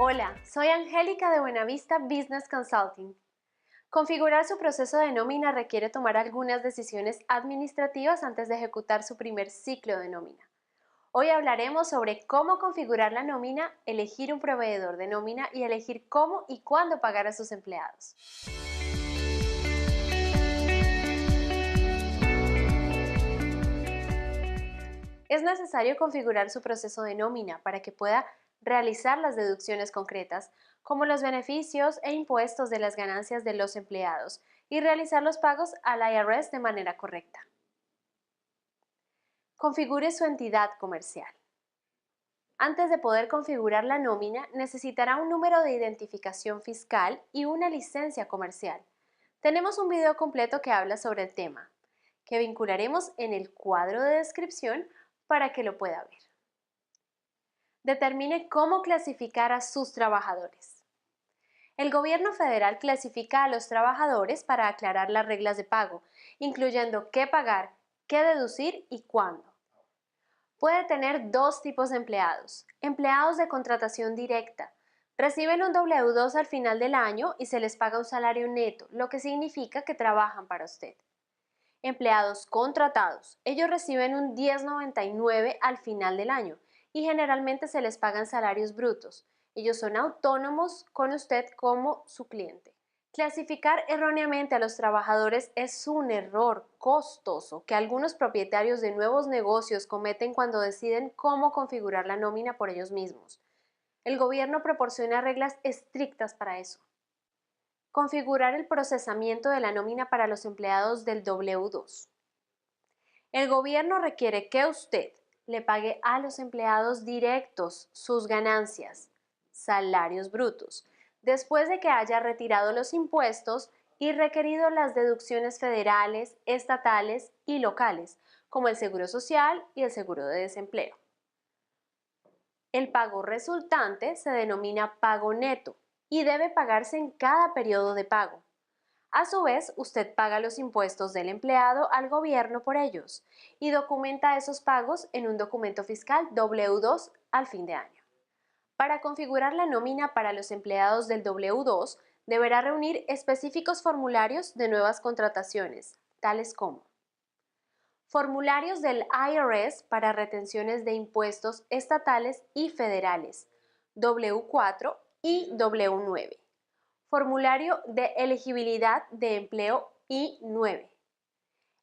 Hola, soy Angélica de Buenavista Business Consulting. Configurar su proceso de nómina requiere tomar algunas decisiones administrativas antes de ejecutar su primer ciclo de nómina. Hoy hablaremos sobre cómo configurar la nómina, elegir un proveedor de nómina y elegir cómo y cuándo pagar a sus empleados. Es necesario configurar su proceso de nómina para que pueda realizar las deducciones concretas, como los beneficios e impuestos de las ganancias de los empleados, y realizar los pagos al IRS de manera correcta. Configure su entidad comercial. Antes de poder configurar la nómina, necesitará un número de identificación fiscal y una licencia comercial. Tenemos un video completo que habla sobre el tema, que vincularemos en el cuadro de descripción para que lo pueda ver. Determine cómo clasificar a sus trabajadores. El gobierno federal clasifica a los trabajadores para aclarar las reglas de pago, incluyendo qué pagar, qué deducir y cuándo. Puede tener dos tipos de empleados. Empleados de contratación directa. Reciben un W-2 al final del año y se les paga un salario neto, lo que significa que trabajan para usted. Empleados contratados. Ellos reciben un 1099 al final del año y generalmente se les pagan salarios brutos. Ellos son autónomos con usted como su cliente. Clasificar erróneamente a los trabajadores es un error costoso que algunos propietarios de nuevos negocios cometen cuando deciden cómo configurar la nómina por ellos mismos. El gobierno proporciona reglas estrictas para eso. Configurar el procesamiento de la nómina para los empleados del W-2. El gobierno requiere que usted le pague a los empleados directos sus ganancias, salarios brutos, después de que haya retirado los impuestos y requerido las deducciones federales, estatales y locales, como el seguro social y el seguro de desempleo. El pago resultante se denomina pago neto y debe pagarse en cada periodo de pago. A su vez, usted paga los impuestos del empleado al gobierno por ellos y documenta esos pagos en un documento fiscal W-2 al fin de año. Para configurar la nómina para los empleados del W-2, deberá reunir específicos formularios de nuevas contrataciones, tales como formularios del IRS para retenciones de impuestos estatales y federales, W-4 y W-9. Formulario de elegibilidad de empleo I-9.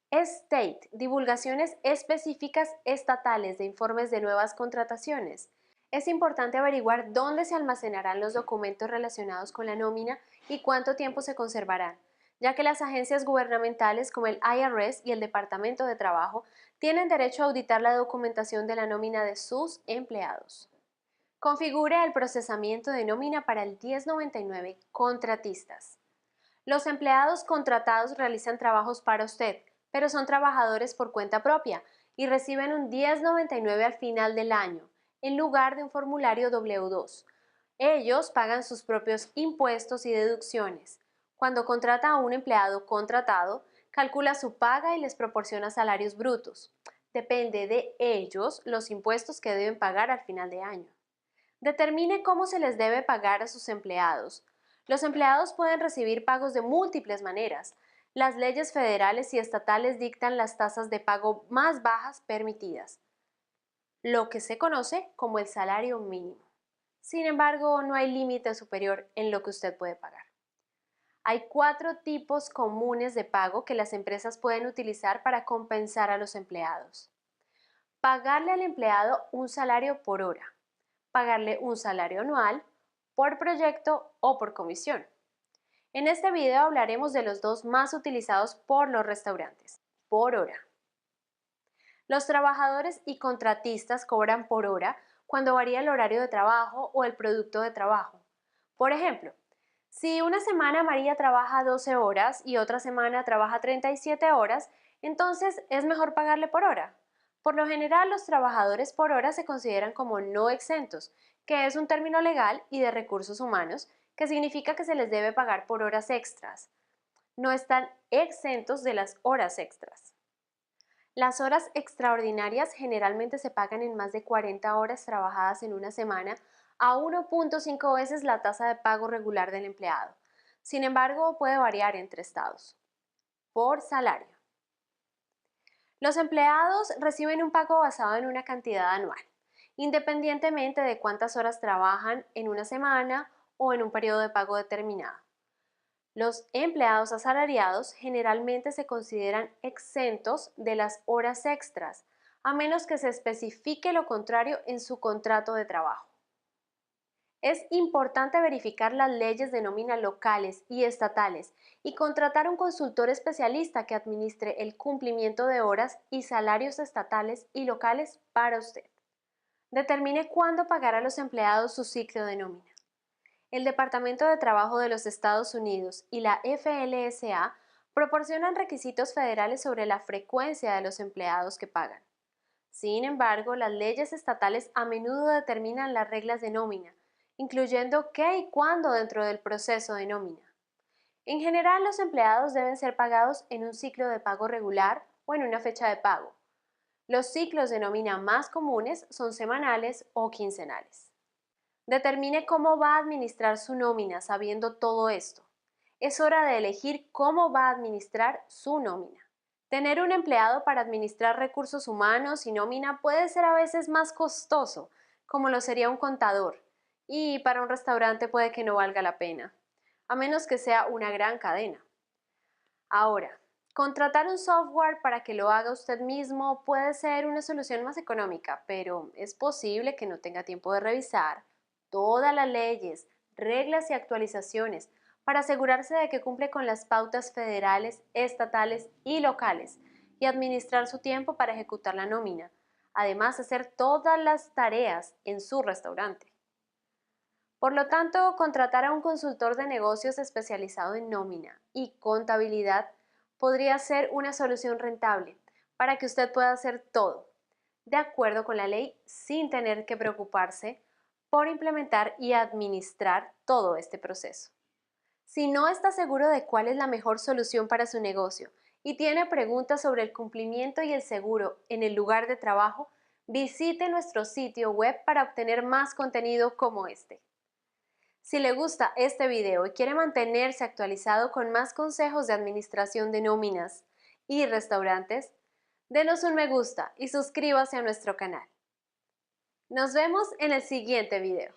State, divulgaciones específicas estatales de informes de nuevas contrataciones. Es importante averiguar dónde se almacenarán los documentos relacionados con la nómina y cuánto tiempo se conservarán, ya que las agencias gubernamentales como el IRS y el Departamento de Trabajo tienen derecho a auditar la documentación de la nómina de sus empleados. Configure el procesamiento de nómina para el 1099 contratistas. Los empleados contratados realizan trabajos para usted, pero son trabajadores por cuenta propia y reciben un 1099 al final del año, en lugar de un formulario W-2. Ellos pagan sus propios impuestos y deducciones. Cuando contrata a un empleado contratado, calcula su paga y les proporciona salarios brutos. Depende de ellos los impuestos que deben pagar al final de año. Determine cómo se les debe pagar a sus empleados. Los empleados pueden recibir pagos de múltiples maneras. Las leyes federales y estatales dictan las tasas de pago más bajas permitidas, lo que se conoce como el salario mínimo. Sin embargo, no hay límite superior en lo que usted puede pagar. Hay 4 tipos comunes de pago que las empresas pueden utilizar para compensar a los empleados. Pagarle al empleado un salario por hora. Pagarle un salario anual, por proyecto o por comisión. En este video hablaremos de los dos más utilizados por los restaurantes, por hora. Los trabajadores y contratistas cobran por hora cuando varía el horario de trabajo o el producto de trabajo. Por ejemplo, si una semana María trabaja 12 horas y otra semana trabaja 37 horas, entonces es mejor pagarle por hora. Por lo general, los trabajadores por hora se consideran como no exentos, que es un término legal y de recursos humanos que significa que se les debe pagar por horas extras. No están exentos de las horas extras. Las horas extraordinarias generalmente se pagan en más de 40 horas trabajadas en una semana, a 1.5 veces la tasa de pago regular del empleado. Sin embargo, puede variar entre estados. Por salario. Los empleados reciben un pago basado en una cantidad anual, independientemente de cuántas horas trabajan en una semana o en un periodo de pago determinado. Los empleados asalariados generalmente se consideran exentos de las horas extras, a menos que se especifique lo contrario en su contrato de trabajo. Es importante verificar las leyes de nómina locales y estatales y contratar un consultor especialista que administre el cumplimiento de horas y salarios estatales y locales para usted. Determine cuándo pagar a los empleados su ciclo de nómina. El Departamento de Trabajo de los Estados Unidos y la FLSA proporcionan requisitos federales sobre la frecuencia de los empleados que pagan. Sin embargo, las leyes estatales a menudo determinan las reglas de nómina, incluyendo qué y cuándo dentro del proceso de nómina. En general, los empleados deben ser pagados en un ciclo de pago regular o en una fecha de pago. Los ciclos de nómina más comunes son semanales o quincenales. Determine cómo va a administrar su nómina sabiendo todo esto. Es hora de elegir cómo va a administrar su nómina. Tener un empleado para administrar recursos humanos y nómina puede ser a veces más costoso, como lo sería un contador, y para un restaurante puede que no valga la pena, a menos que sea una gran cadena. Ahora, contratar un software para que lo haga usted mismo puede ser una solución más económica, pero es posible que no tenga tiempo de revisar todas las leyes, reglas y actualizaciones para asegurarse de que cumple con las pautas federales, estatales y locales y administrar su tiempo para ejecutar la nómina, además de hacer todas las tareas en su restaurante. Por lo tanto, contratar a un consultor de negocios especializado en nómina y contabilidad podría ser una solución rentable para que usted pueda hacer todo de acuerdo con la ley sin tener que preocuparse por implementar y administrar todo este proceso. Si no está seguro de cuál es la mejor solución para su negocio y tiene preguntas sobre el cumplimiento y el seguro en el lugar de trabajo, visite nuestro sitio web para obtener más contenido como este. Si le gusta este video y quiere mantenerse actualizado con más consejos de administración de nóminas y restaurantes, denos un me gusta y suscríbase a nuestro canal. Nos vemos en el siguiente video.